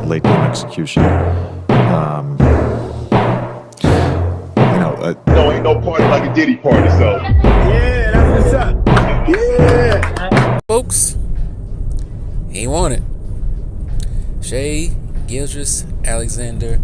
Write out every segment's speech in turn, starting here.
late game execution. No, ain't no party like a Diddy party, so. Yeah, that's what's up. Yeah. Folks, he won it. Shai Gilgeous-Alexander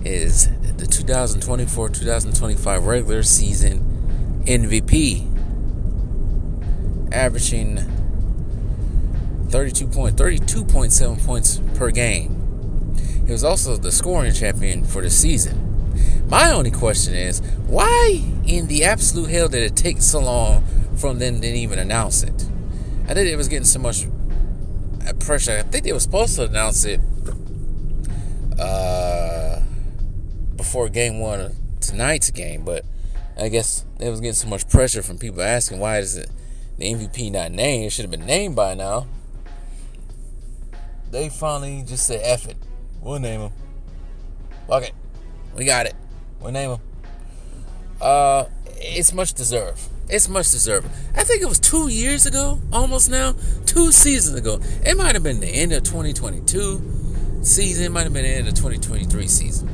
is the 2024-2025 regular season MVP, averaging 32.7 points per game. He was also the scoring champion for the season. My only question is, why in the absolute hell did it take so long from them to even announce it? I think it was getting so much pressure. I think they were supposed to announce it before game one of tonight's game, but I guess it was getting so much pressure from people asking why is it the MVP not named. It should have been named by now. They finally just said, F it, we'll name him. Fuck it, we got it, we'll name him. It's much deserved. It's much deserved. I think it was 2 years ago, almost now, 2 seasons ago. It might have been the end of 2022 season. It might have been the end of 2023 season.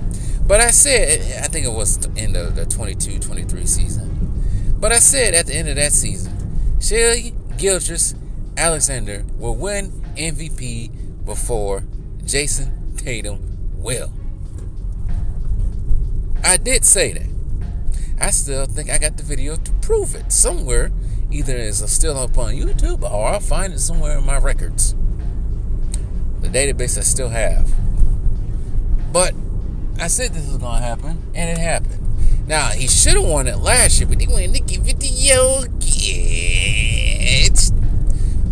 But I said, I think it was the end of the 22-23 season. But I said at the end of that season, Shai Gilgeous-Alexander will win MVP before Jason Tatum will. I did say that. I still think I got the video to prove it somewhere. Either it's still up on YouTube or I'll find it somewhere in my records. The database I still have. But I said this was going to happen, and it happened. Now, he should have won it last year, but he wanted to give it to Jokic.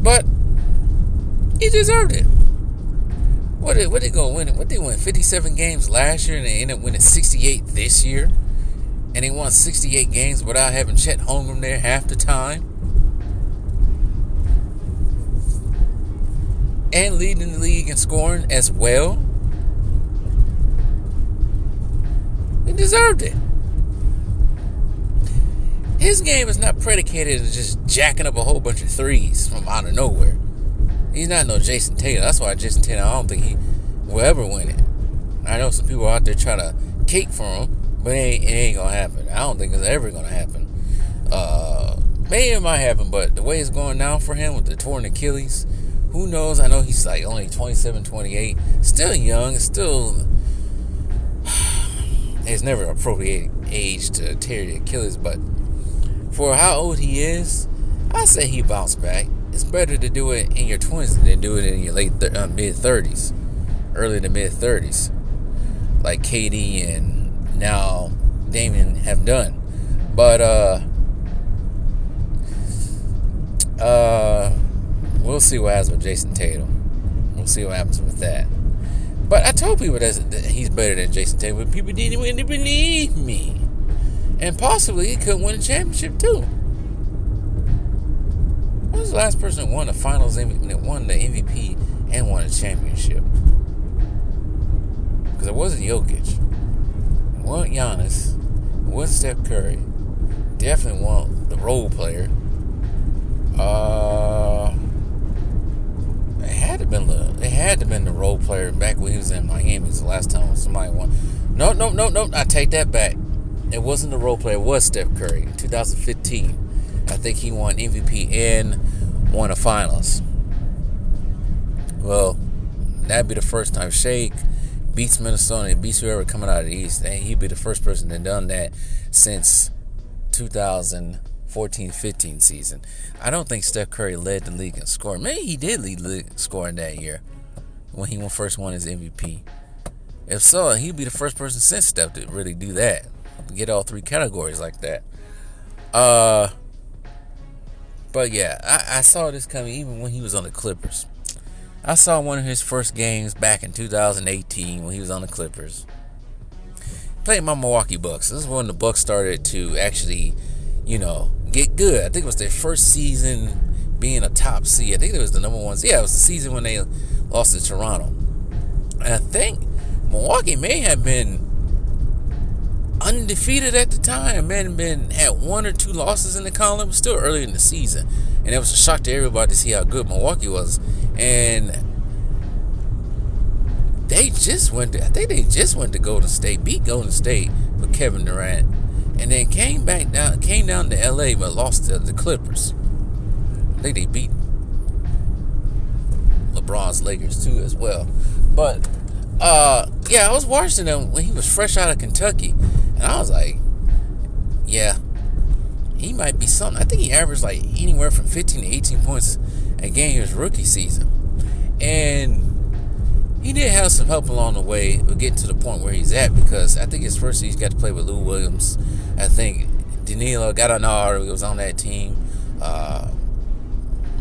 But he deserved it. What did they go win? What they win? 57 games last year, and they ended up winning 68 this year. And he won 68 games without having Chet Holmgren there half the time. And leading the league in scoring as well. He deserved it. His game is not predicated on just jacking up a whole bunch of threes from out of nowhere. He's not no Jason Tatum. That's why Jason Tatum, I don't think he will ever win it. I know some people out there trying to cake for him. But it ain't gonna happen. I don't think it's ever gonna happen. Maybe it might happen, but the way it's going now for him with the torn Achilles, who knows? I know he's like only 27, 28, still young, still. It's never an appropriate age to tear the Achilles, but for how old he is, I say he bounced back. It's better to do it in your 20s than do it in your mid 30s, early to mid 30s, like KD and now Damian have done. But we'll see what happens with Jason Tatum. We'll see what happens with that. But I told people that he's better than Jason Tatum, but people didn't even believe me. And possibly he could win a championship too. When was the last person that won the finals, that won the MVP and won a championship? Because it wasn't Jokic. It wasn't Giannis. It wasn't Steph Curry. Definitely wasn't the role player. It had to been the role player back when he was in Miami. It was the last time somebody won. No. I take that back. It wasn't the role player. It was Steph Curry in 2015. I think he won MVP and won a finals. Well, that'd be the first time Shai beats Minnesota and beats whoever coming out of the East. And he'd be the first person that done that since 2014-15 season. I don't think Steph Curry led the league in scoring. Maybe he did lead the league in scoring that year when he first won his MVP. If so, he'd be the first person since Steph to really do that. Get all three categories like that. But yeah, I saw this coming even when he was on the Clippers. I saw one of his first games back in 2018 when he was on the Clippers. Playing my Milwaukee Bucks. This is when the Bucks started to actually, get good. I think it was their first season being a top seed. I think it was the number one. Yeah, it was the season when they lost to Toronto. And I think Milwaukee may have been undefeated at the time. Had 1 or 2 losses in the column. It was still early in the season. And it was a shock to everybody to see how good Milwaukee was. And I think they just went to Golden State, beat Golden State with Kevin Durant, and then came down to LA but lost to the Clippers. I think they beat LeBron's Lakers too as well. But I was watching him when he was fresh out of Kentucky, and I was like, yeah, he might be something. I think he averaged like anywhere from 15 to 18 points a game his rookie season. And he did have some help along the way of getting to the point where he's at, because I think his first season he got to play with Lou Williams. I think Danilo Gallinari was on that team.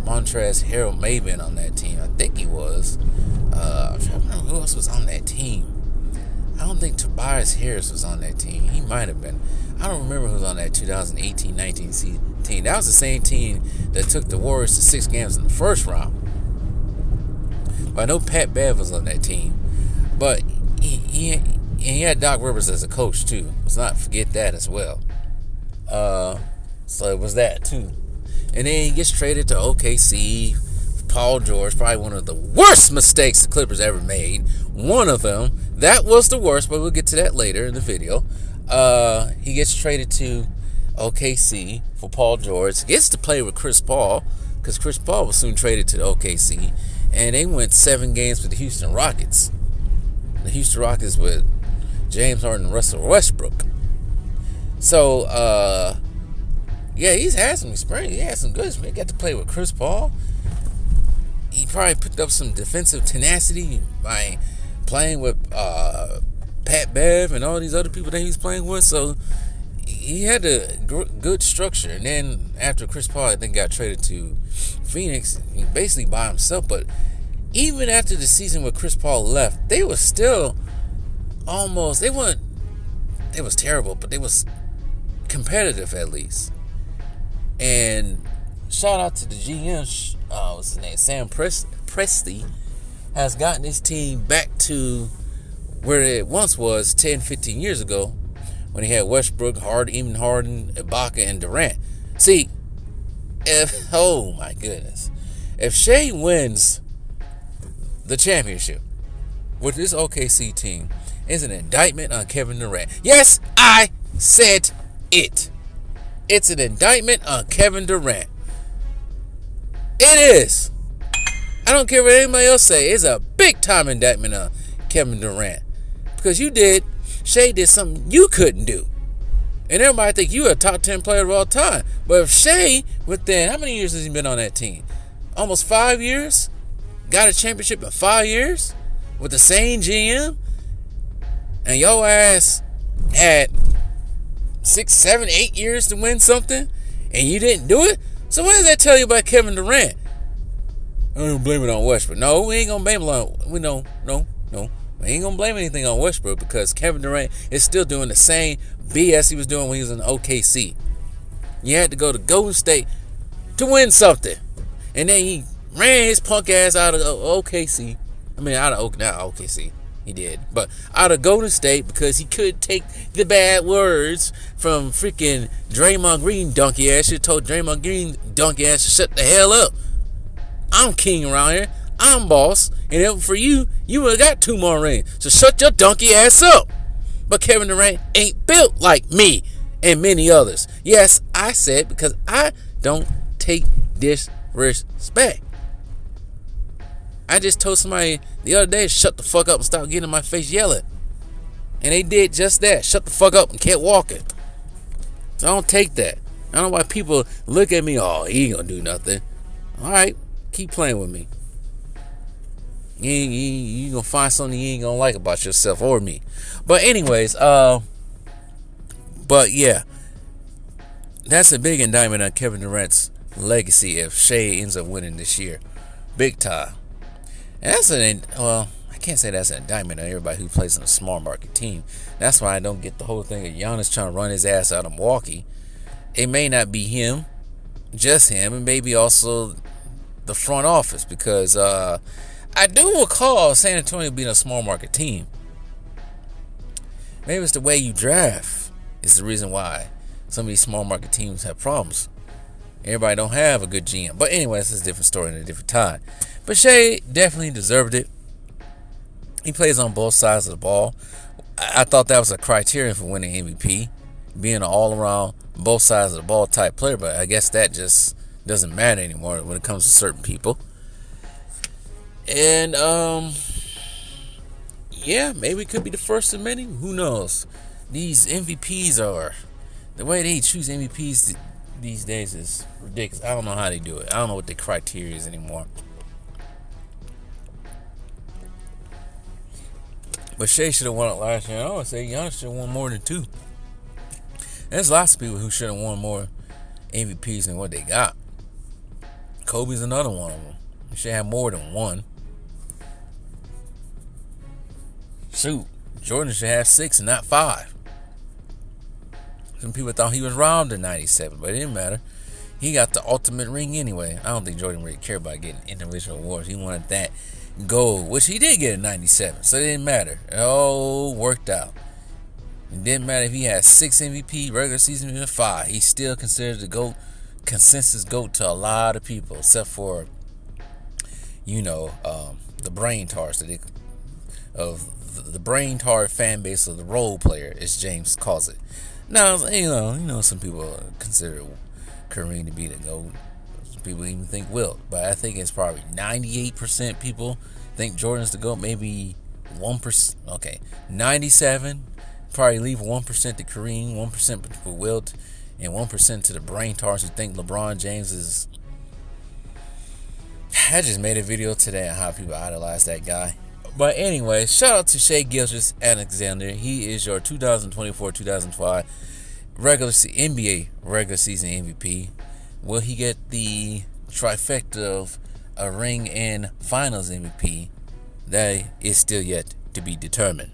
Montrezl Harrell may have been on that team. I think he was. I'm trying to remember who else was on that team. I don't think Tobias Harris was on that team. He might have been. I don't remember who was on that 2018-19 team. That was the same team that took the Warriors to 6 games in the first round. But I know Pat Bev was on that team. But he had Doc Rivers as a coach too. Let's not forget that as well. So it was that too. And then he gets traded to OKC. Paul George, probably one of the worst mistakes the Clippers ever made. One of them. That was the worst, but we'll get to that later in the video. He gets traded to OKC for Paul George. Gets to play with Chris Paul, because Chris Paul was soon traded to the OKC. And they went 7 games with the Houston Rockets. The Houston Rockets with James Harden and Russell Westbrook. So, he's had some experience. He had some good experience. He got to play with Chris Paul. He probably picked up some defensive tenacity by playing with Pat Bev and all these other people that he was playing with. So he had a good structure. And then after Chris Paul, I think, got traded to Phoenix, basically by himself. But even after the season where Chris Paul left, they were still almost, they was terrible, but they was competitive at least. And shout out to the GM, what's his name, Sam Presti, has gotten his team back to where it once was 10, 15 years ago, when he had Westbrook, Harden, Ibaka, and Durant. See, oh my goodness, if Shai wins the championship with this OKC team, it's an indictment on Kevin Durant. Yes, I said it. It's an indictment on Kevin Durant. It is. I don't care what anybody else say. It's a big time indictment on Kevin Durant. Because Shai did something you couldn't do. And everybody think you're a top 10 player of all time. But if Shai, within, how many years has he been on that team? Almost 5 years? Got a championship in 5 years? With the same GM? And your ass had 6, 7, 8 years to win something? And you didn't do it? So what does that tell you about Kevin Durant? I don't blame it on Westbrook. No, we ain't gonna blame it on. No. We ain't gonna blame anything on Westbrook, because Kevin Durant is still doing the same BS he was doing when he was in OKC. You had to go to Golden State to win something, and then he ran his punk ass out of OKC. I mean, not OKC. He did, but out of Golden State, because he could take the bad words from freaking Draymond Green donkey ass. Should told Draymond Green donkey ass to shut the hell up. I'm king around here. I'm boss. And if for you, you would have got 2 more rings. So shut your donkey ass up. But Kevin Durant ain't built like me and many others. Yes, I said, because I don't take disrespect. I just told somebody the other day, shut the fuck up and stop getting in my face yelling. And they did just that. Shut the fuck up and kept walking. So I don't take that. I don't know why people look at me, oh, he ain't gonna do nothing. Alright, keep playing with me. You gonna find something you ain't gonna like about yourself or me. But anyways, but yeah, that's a big indictment on Kevin Durant's legacy if Shai ends up winning this year. Big time. And that's I can't say that's an indictment on everybody who plays on a small market team. That's why I don't get the whole thing of Giannis trying to run his ass out of Milwaukee. It may not be him, just him, and maybe also the front office, because I do recall San Antonio being a small market team. Maybe it's the way you draft is the reason why some of these small market teams have problems. Everybody don't have a good GM. But anyway, this is a different story in a different time. But Shai definitely deserved it. He plays on both sides of the ball. I thought that was a criterion for winning MVP, being an all-around, both sides of the ball type player. But I guess that just doesn't matter anymore when it comes to certain people. And yeah, maybe it could be the first of many. Who knows? These MVPs are the way they choose MVPs these days is ridiculous. I don't know how they do it. I don't know what the criteria is anymore. But Shai should have won it last year. I would say Giannis should have won more than 2. There's lots of people who should have won more MVPs than what they got. Kobe's another one of them. He should have more than 1. Shoot, Jordan should have 6 and not 5. Some people thought he was robbed in 97, but it didn't matter. He got the ultimate ring anyway. I don't think Jordan really cared about getting individual awards. He wanted that gold, which he did get in 97, so it didn't matter. It all worked out. It didn't matter if he had 6 MVP, regular season, or 5. He's still considered the GOAT, consensus GOAT to a lot of people, except for, the brain tards of the brain tard fan base of the role player, as James calls it. Now, some people consider Kareem to be the GOAT. Some people even think Wilt, but I think it's probably 98% people think Jordan's the GOAT. Maybe 1%. Okay, 97. Probably leave 1% to Kareem, 1% to Wilt, and 1% to the brain tards who think LeBron James is. I just made a video today on how people idolize that guy. But anyway, shout out to Shai Gilgeous-Alexander. He is your 2024-2025 NBA regular season MVP. Will he get the trifecta of a ring and finals MVP? That is still yet to be determined.